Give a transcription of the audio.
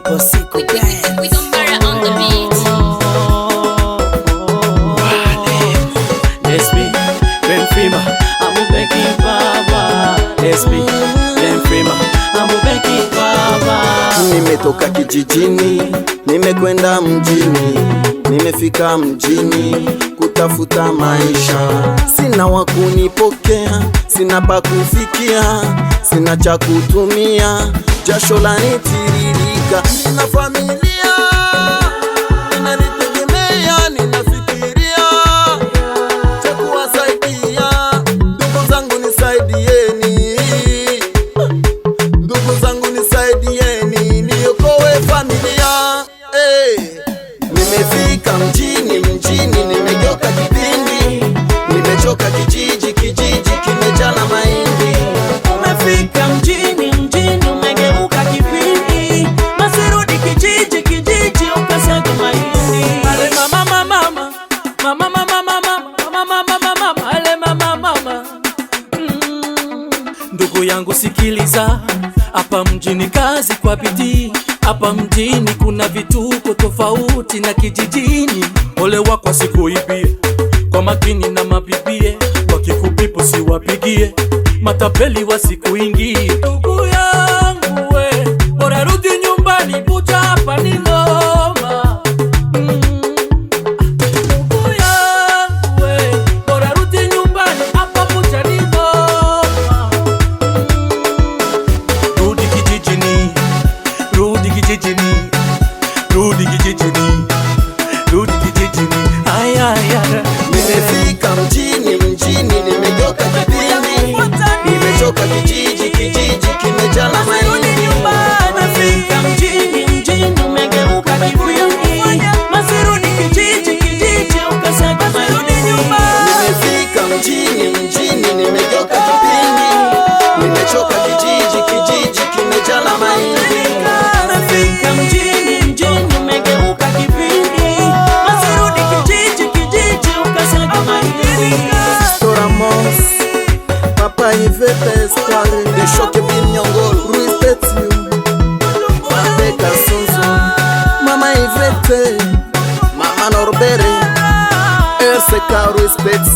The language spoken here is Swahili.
ipo siku dance. We don't matter on the beat. Let's be Ben Frima, I'm begging Baba. Let's be Ben Frima, I'm begging Baba. Nimetoka kijijini, nimekwenda mjini, nimefika mjini kutafuta maisha. Sina wa kunipokea, sina pa kufikia, sina cha kutumia, jasho lanitiririka. Nina familia inanitegemea, ninafikiria cha kuwasaidia. Ndugu zangu nisaidieni, ndugu zangu nisaidieni, niokoe familia. Nimefika mjini, nimegeuka kipindi, nimechoka kijiji kimejana mahindi. Umefika mjini, umegeuka kipindi, masirudi kijiji ukasaga mahindi. Ale mama, ale mama. Ndugu yangu sikiliza, hapa mjini kazi kwa bidii. Hapa mjini kuna vituko tofauti na kijijini. Ole wako asikuibie, kwa makini na mabibie, wakikupipo siwapigie, matapeli wasikuingie. Ndugu yangu we, bora rudi nyumbani, bucha hapa ni noma. Ndugu yangu we, bora rudi nyumbani, hapa bucha ni noma. Rudi kijijini, rudi kijijini, rudi kijijini, rudi kijijini. Nimefika mjini, nimegeuka kipindi, nimechoka kijiji kimejana mahindi. Nimefika mjini, umegeuka kipindi, masirudi kijiji ukasaga mahindi. Nimefika mjini, nimegeuka kipindi, nimechoka kijiji kimejana mahindi. Nimefika mjini, umegeuka kipindi, masirudi kijiji ukasaga mahindi. Ramos, Papa Yvette Espoir, de Choc Bin Nyongolo, respect you, Mabeka Sonso, Mama Yvette, Mama Norbere, RCK respects.